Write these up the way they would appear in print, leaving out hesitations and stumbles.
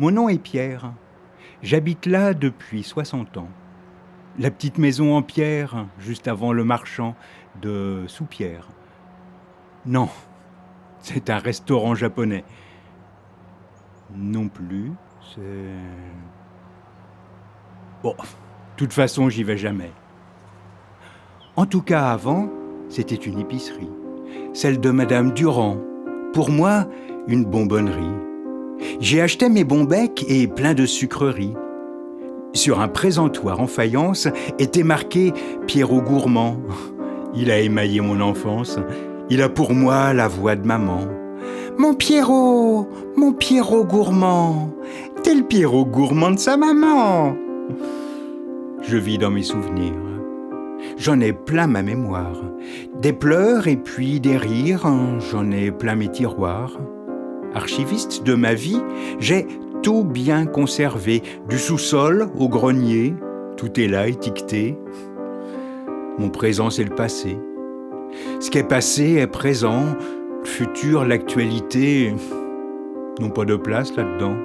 Mon nom est Pierre. J'habite là depuis 60 ans. La petite maison en pierre, juste avant le marchand de Soupierre. Non, c'est un restaurant japonais. Non plus, c'est... Bon, de toute façon, j'y vais jamais. En tout cas, avant, c'était une épicerie. Celle de Madame Durand. Pour moi, une bonbonnerie. J'y achetais mes bons becs et plein de sucreries. Sur un présentoir en faïence était marqué « Pierrot gourmand ». Il a émaillé mon enfance. Il a pour moi la voix de maman. « Mon Pierrot gourmand, t'es le Pierrot gourmand de sa maman !» Je vis dans mes souvenirs. J'en ai plein ma mémoire. Des pleurs et puis des rires, j'en ai plein mes tiroirs. Archiviste de ma vie, j'ai tout bien conservé, du sous-sol au grenier, tout est là étiqueté. Mon présent, c'est le passé. Ce qui est passé est présent, le futur, l'actualité n'ont pas de place là-dedans.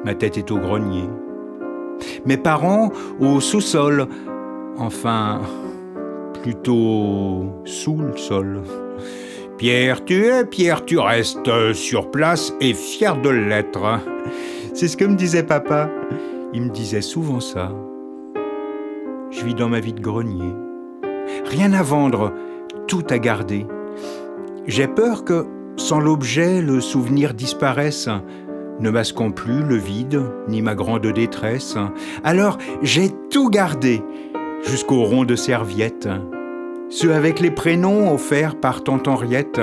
Ma tête est au grenier. Mes parents au sous-sol, enfin, plutôt sous le sol. Pierre, tu restes sur place et fier de l'être. C'est ce que me disait papa. Il me disait souvent ça. Je vis dans ma vie de grenier. Rien à vendre, tout à garder. J'ai peur que, sans l'objet, le souvenir disparaisse, ne masquant plus le vide, ni ma grande détresse. Alors, j'ai tout gardé, jusqu'au rond de serviette. Ceux avec les prénoms offerts par tante Henriette.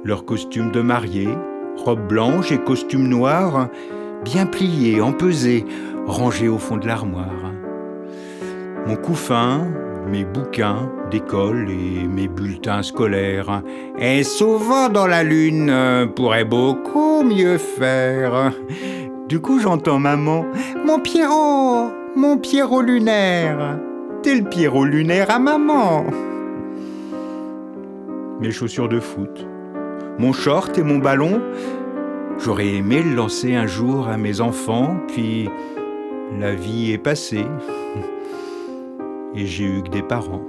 Leurs costumes de mariée, robe blanche et costume noir, bien pliés, empesés, rangés au fond de l'armoire. Mon couffin, mes bouquins d'école et mes bulletins scolaires. Et souvent dans la lune, pourrait beaucoup mieux faire. Du coup, j'entends maman. Mon Pierrot lunaire. T'es le Pierrot lunaire à maman. Mes chaussures de foot, mon short et mon ballon, j'aurais aimé le lancer un jour à mes enfants, puis la vie est passée et j'ai eu que des parents.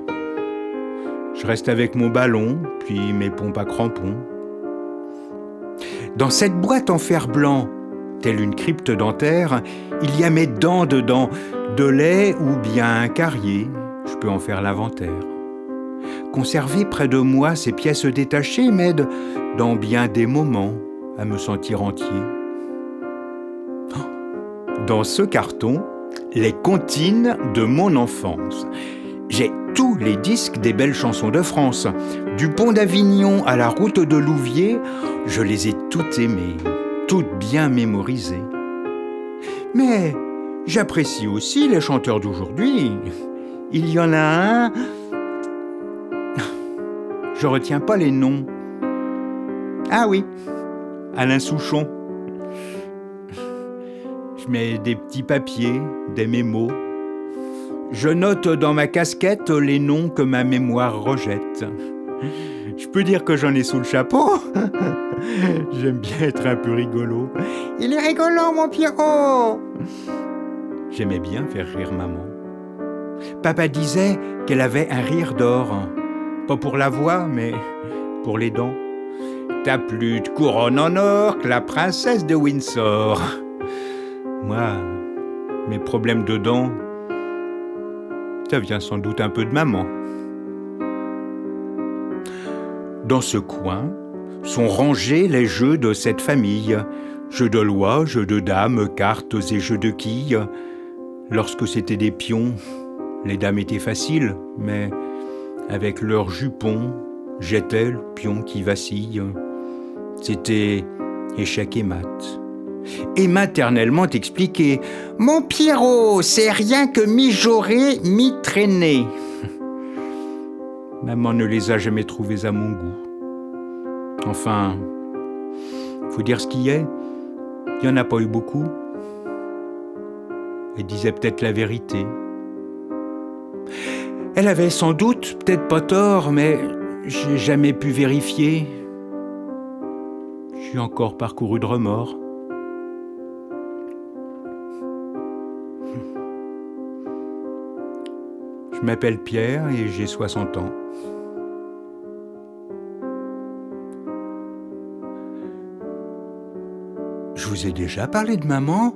Je reste avec mon ballon, puis mes pompes à crampons. Dans cette boîte en fer blanc, telle une crypte dentaire, il y a mes dents dedans, de lait ou bien un carrier, je peux en faire l'inventaire. Conserver près de moi ces pièces détachées m'aide dans bien des moments à me sentir entier. Dans ce carton, les comptines de mon enfance. J'ai tous les disques des belles chansons de France. Du pont d'Avignon à la route de Louviers, je les ai toutes aimées, toutes bien mémorisées. Mais j'apprécie aussi les chanteurs d'aujourd'hui. Il y en a un... Je retiens pas les noms. Ah oui, Alain Souchon. Je mets des petits papiers, des mémos. Je note dans ma casquette les noms que ma mémoire rejette. Je peux dire que j'en ai sous le chapeau. J'aime bien être un peu rigolo. Il est rigolo, mon Pierrot. J'aimais bien faire rire maman. Papa disait qu'elle avait un rire d'or. Pas pour la voix, mais pour les dents. T'as plus de couronne en or que la princesse de Windsor. Moi, mes problèmes de dents, ça vient sans doute un peu de maman. Dans ce coin sont rangés les jeux de cette famille. Jeux de loi, jeux de dames, cartes et jeux de quilles. Lorsque c'était des pions, les dames étaient faciles, mais avec leurs jupons, j'étais le pion qui vacille. C'était échec et mat. Et maternellement expliqué. Mon Pierrot, c'est rien que mijorer, mi-traîner. Maman ne les a jamais trouvés à mon goût. Enfin, faut dire ce qui est, il n'y en a pas eu beaucoup. Elle disait peut-être la vérité. Elle avait sans doute peut-être pas tort, mais j'ai jamais pu vérifier. J'ai encore parcouru de remords. m'appelle Pierre et j'ai 60 ans. Je vous ai déjà parlé de maman?